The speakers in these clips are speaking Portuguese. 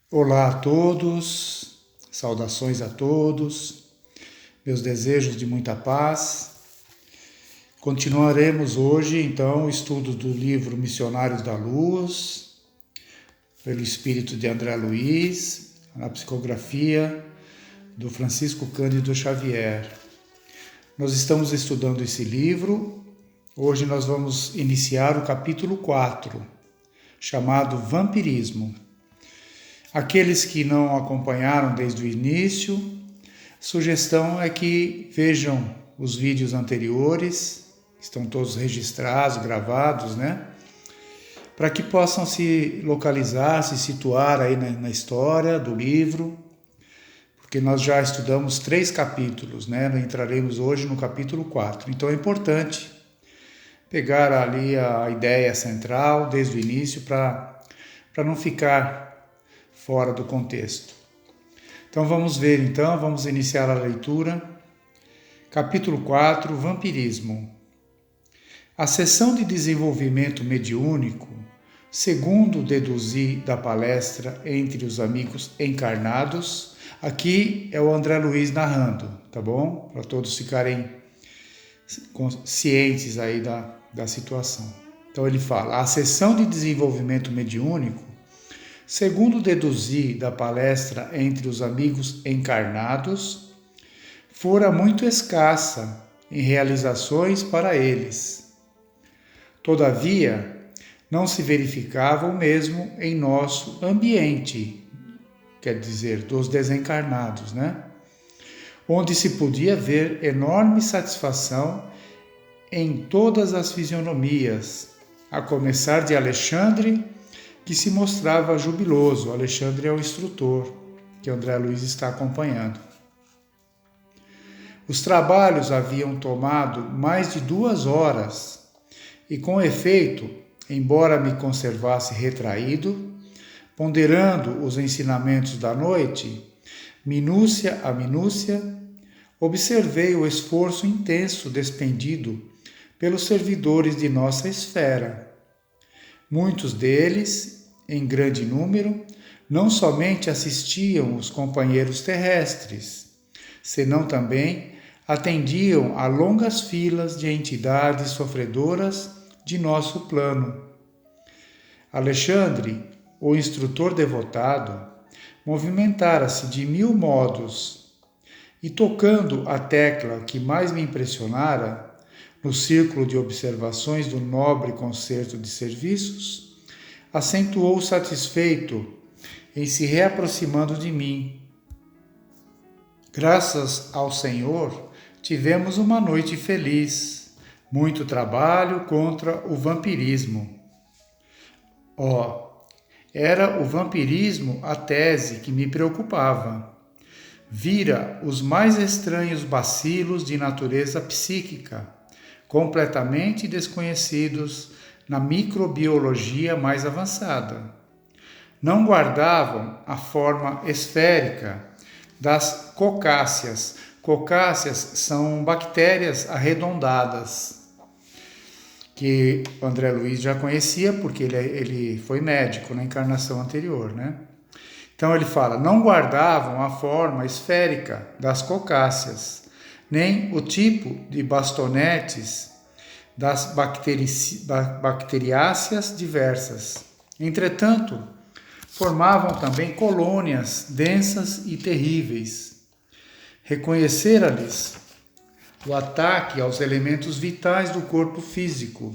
Olá a todos, saudações a todos, meus desejos de muita paz. Continuaremos hoje, então, o estudo do livro Missionários da Luz, pelo espírito de André Luiz, na psicografia do Francisco Cândido Xavier. Nós estamos estudando esse livro. Hoje nós vamos iniciar o capítulo 4, chamado Vampirismo. Aqueles que não acompanharam desde o início, sugestão é que vejam os vídeos anteriores, estão todos registrados, gravados, né? Para que possam se localizar, se situar aí na história do livro, porque nós já estudamos 3 capítulos, né? Nós entraremos hoje no capítulo 4. Então é importante pegar ali a ideia central desde o início para não ficar fora do contexto. Então vamos iniciar a leitura. Capítulo 4, Vampirismo. A sessão de desenvolvimento mediúnico, segundo deduzi da palestra Entre os Amigos Encarnados, aqui é o André Luiz narrando, tá bom? Para todos ficarem cientes aí da situação. Então ele fala, a sessão de desenvolvimento mediúnico, segundo deduzi da palestra Entre os Amigos Encarnados, fora muito escassa em realizações para eles. Todavia, não se verificava o mesmo em nosso ambiente, quer dizer, dos desencarnados, né? Onde se podia ver enorme satisfação em todas as fisionomias, a começar de Alexandre, que se mostrava jubiloso. Alexandre é o instrutor que André Luiz está acompanhando. Os trabalhos haviam tomado mais de 2 horas e, com efeito, embora me conservasse retraído, ponderando os ensinamentos da noite, minúcia a minúcia, observei o esforço intenso despendido pelos servidores de nossa esfera. Muitos deles, em grande número, não somente assistiam os companheiros terrestres, senão também atendiam a longas filas de entidades sofredoras de nosso plano. Alexandre, o instrutor devotado, movimentara-se de 1000 modos e, tocando a tecla que mais me impressionara, no círculo de observações do nobre concerto de serviços, acentuou satisfeito em se reaproximando de mim. Graças ao Senhor, tivemos uma noite feliz, muito trabalho contra o vampirismo. Era o vampirismo a tese que me preocupava. Vira os mais estranhos bacilos de natureza psíquica, completamente desconhecidos na microbiologia mais avançada. Não guardavam a forma esférica das cocáceas. Cocáceas são bactérias arredondadas, que André Luiz já conhecia, porque ele foi médico na encarnação anterior, né? Então ele fala, não guardavam a forma esférica das cocáceas, nem o tipo de bastonetes das bacteriáceas diversas. Entretanto, formavam também colônias densas e terríveis. Reconhecera-lhes o ataque aos elementos vitais do corpo físico,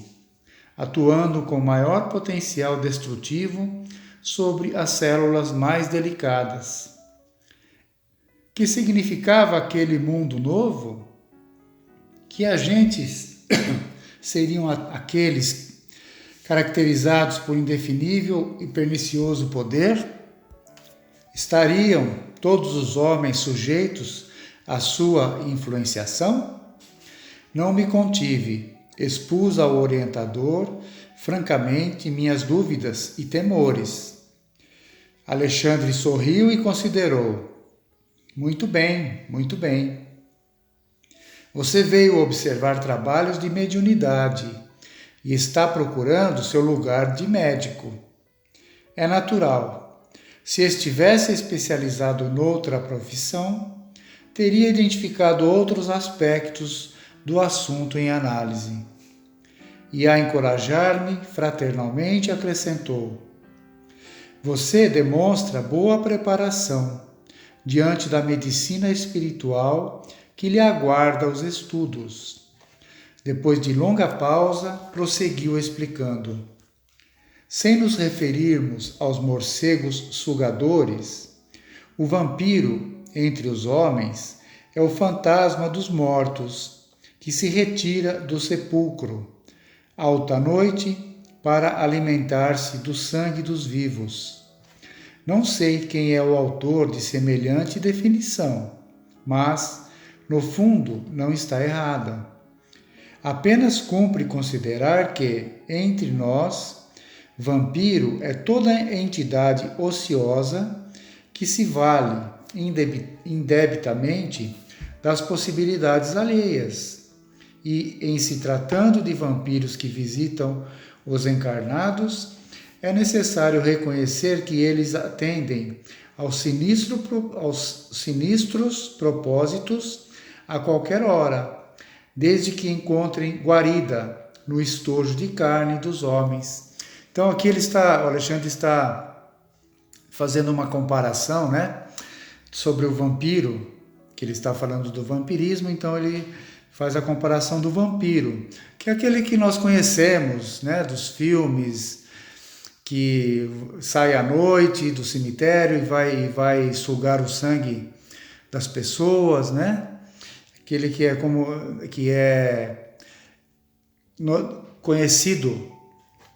atuando com maior potencial destrutivo sobre as células mais delicadas. Que significava aquele mundo novo? Que agentes seriam aqueles caracterizados por indefinível e pernicioso poder? Estariam todos os homens sujeitos à sua influenciação? Não me contive, expus ao orientador francamente minhas dúvidas e temores. Alexandre sorriu e considerou. Muito bem, muito bem. Você veio observar trabalhos de mediunidade e está procurando seu lugar de médico. É natural. Se estivesse especializado noutra profissão, teria identificado outros aspectos do assunto em análise. E a encorajar-me fraternalmente acrescentou: você demonstra boa preparação diante da medicina espiritual que lhe aguarda os estudos. Depois de longa pausa, prosseguiu explicando: sem nos referirmos aos morcegos sugadores, o vampiro entre os homens é o fantasma dos mortos que se retira do sepulcro, alta noite, para alimentar-se do sangue dos vivos. Não sei quem é o autor de semelhante definição, mas, no fundo, não está errada. Apenas cumpre considerar que, entre nós, vampiro é toda entidade ociosa que se vale indebitamente das possibilidades alheias. E, em se tratando de vampiros que visitam os encarnados, é necessário reconhecer que eles atendem aos sinistros propósitos a qualquer hora, desde que encontrem guarida no estojo de carne dos homens. Então aqui o Alexandre está fazendo uma comparação, né, sobre o vampiro, que ele está falando do vampirismo, então ele faz a comparação do vampiro, que é aquele que nós conhecemos, né, dos filmes, que sai à noite do cemitério e vai sugar o sangue das pessoas, né? Aquele que é conhecido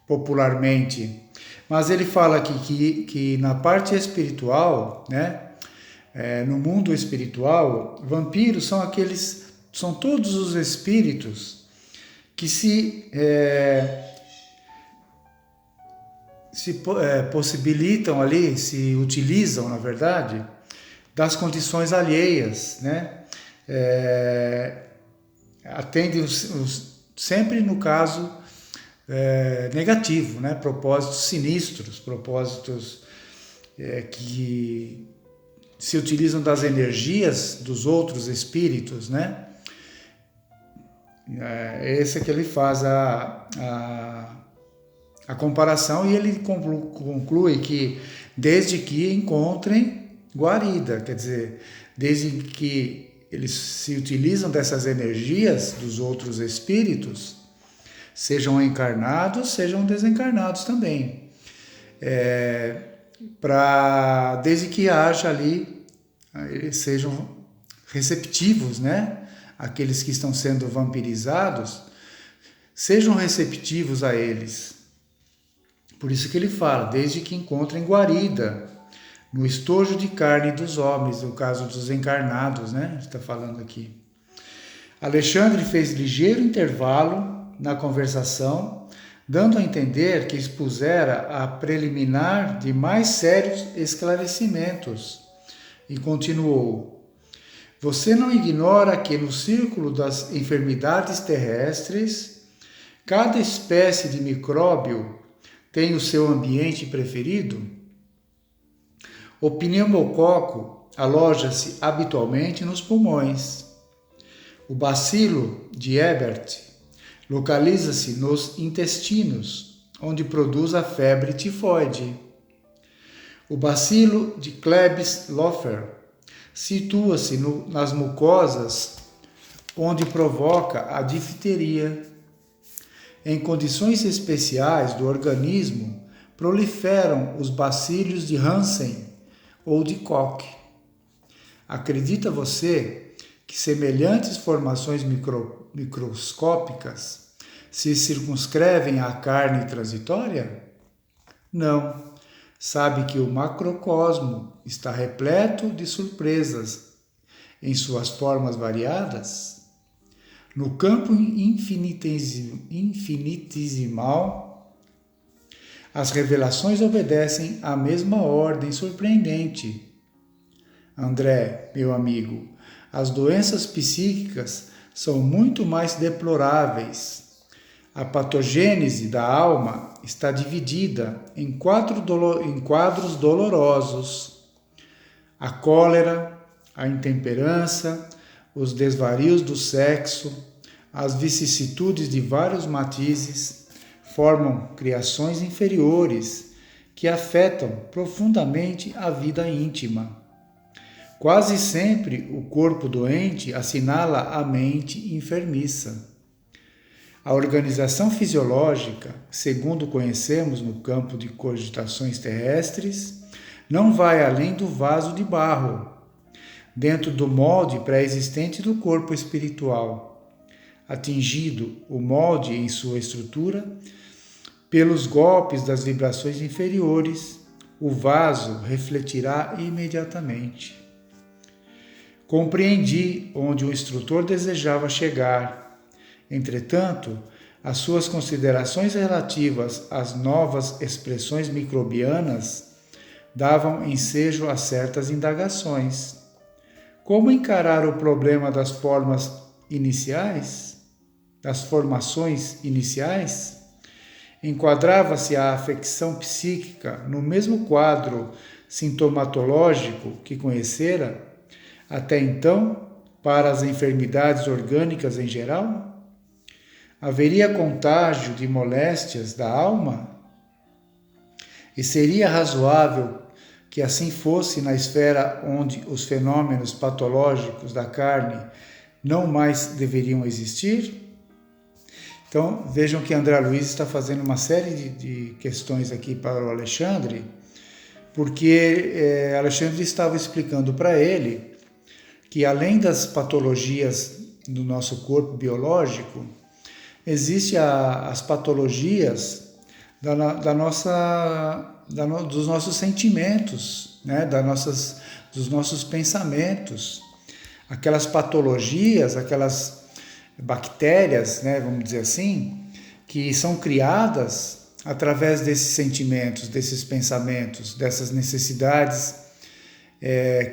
popularmente. Mas ele fala aqui que na parte espiritual, né, no mundo espiritual, vampiros são todos os espíritos que se possibilitam ali, se utilizam, na verdade, das condições alheias, né? Atendem sempre no caso negativo, né? Propósitos sinistros, propósitos que se utilizam das energias dos outros espíritos, né? Esse é que ele faz a comparação, e ele conclui que desde que encontrem guarida, quer dizer, desde que eles se utilizam dessas energias dos outros espíritos, sejam encarnados, sejam desencarnados também, desde que haja ali, eles sejam receptivos, né? Aqueles que estão sendo vampirizados, sejam receptivos a eles. Por isso que ele fala, desde que encontrem guarida no estojo de carne dos homens, no caso dos encarnados, né? Está falando aqui. Alexandre fez ligeiro intervalo na conversação, dando a entender que expusera a preliminar de mais sérios esclarecimentos, e continuou: você não ignora que no círculo das enfermidades terrestres, cada espécie de micróbio tem o seu ambiente preferido? O pneumococo aloja-se habitualmente nos pulmões. O bacilo de Ebert localiza-se nos intestinos, onde produz a febre tifoide. O bacilo de Klebsiella situa-se nas mucosas, onde provoca a difteria. Em condições especiais do organismo, proliferam os bacilos de Hansen ou de Koch. Acredita você que semelhantes formações microscópicas se circunscrevem à carne transitória? Não. Sabe que o macrocosmo está repleto de surpresas em suas formas variadas? No campo infinitesimal, as revelações obedecem à mesma ordem surpreendente. André, meu amigo, as doenças psíquicas são muito mais deploráveis. A patogênese da alma está dividida em quadros dolorosos: a cólera, a intemperança, os desvarios do sexo, as vicissitudes de vários matizes, formam criações inferiores que afetam profundamente a vida íntima. Quase sempre o corpo doente assinala a mente enfermiça. A organização fisiológica, segundo conhecemos no campo de cogitações terrestres, não vai além do vaso de barro, dentro do molde pré-existente do corpo espiritual. Atingido o molde em sua estrutura, pelos golpes das vibrações inferiores, o vaso refletirá imediatamente. Compreendi onde o instrutor desejava chegar. Entretanto, as suas considerações relativas às novas expressões microbianas davam ensejo a certas indagações. Como encarar o problema das formas iniciais? Das formações iniciais? Enquadrava-se a afecção psíquica no mesmo quadro sintomatológico que conhecera até então para as enfermidades orgânicas em geral? Haveria contágio de moléstias da alma? E seria razoável que assim fosse na esfera onde os fenômenos patológicos da carne não mais deveriam existir? Então, vejam que André Luiz está fazendo uma série de questões aqui para o Alexandre, porque Alexandre estava explicando para ele que além das patologias do nosso corpo biológico, existem as patologias dos nossos sentimentos, né? Dos nossos pensamentos. Aquelas patologias, aquelas bactérias, né? Vamos dizer assim, que são criadas através desses sentimentos, desses pensamentos, dessas necessidades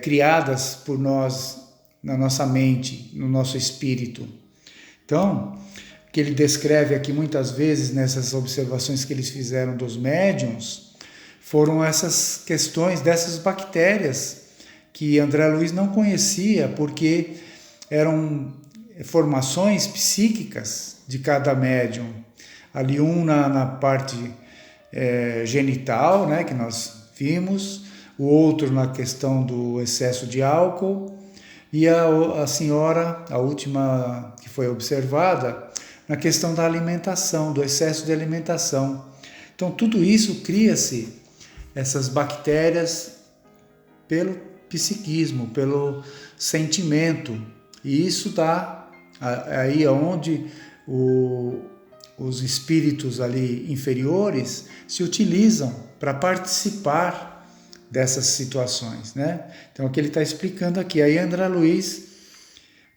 criadas por nós na nossa mente, no nosso espírito. Então, o que ele descreve aqui muitas vezes nessas observações que eles fizeram dos médiuns foram essas questões dessas bactérias que André Luiz não conhecia, porque eram formações psíquicas de cada médium. Ali na parte genital, né, que nós vimos, o outro na questão do excesso de álcool, e a senhora, a última que foi observada, na questão da alimentação, do excesso de alimentação. Então, tudo isso cria-se, essas bactérias, pelo psiquismo, pelo sentimento. E isso dá aí onde os espíritos ali inferiores se utilizam para participar dessas situações, né? Então, o que ele está explicando aqui. Aí André Luiz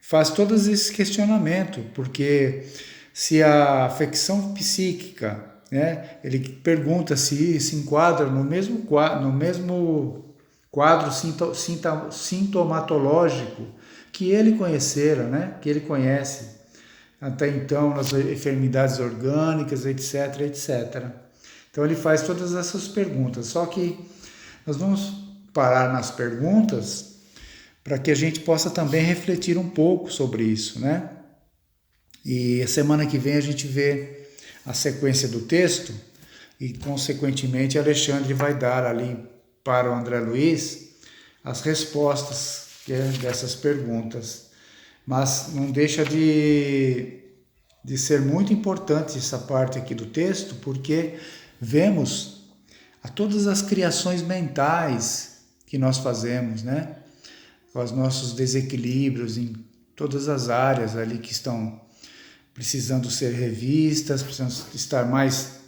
faz todos esses questionamentos, porque se a afecção psíquica, né, ele pergunta se enquadra no mesmo quadro sintomatológico que ele conhecera, né, que ele conhece até então nas enfermidades orgânicas, etc, etc. Então ele faz todas essas perguntas, só que nós vamos parar nas perguntas para que a gente possa também refletir um pouco sobre isso, né? E a semana que vem a gente vê a sequência do texto e, consequentemente, Alexandre vai dar ali para o André Luiz as respostas dessas perguntas. Mas não deixa de ser muito importante essa parte aqui do texto, porque vemos a todas as criações mentais que nós fazemos, né? Com os nossos desequilíbrios em todas as áreas ali que estão precisando ser revistas, precisam estar mais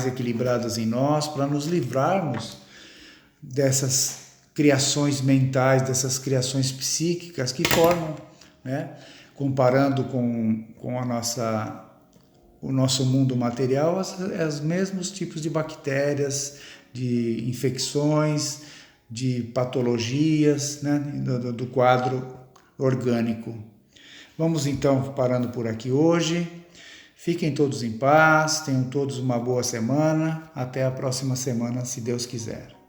equilibradas em nós, para nos livrarmos dessas criações mentais, dessas criações psíquicas que formam, né? Comparando com o nosso mundo material, os mesmos tipos de bactérias, de infecções, de patologias, né, do quadro orgânico. Vamos então parando por aqui hoje. Fiquem todos em paz, tenham todos uma boa semana. Até a próxima semana, se Deus quiser.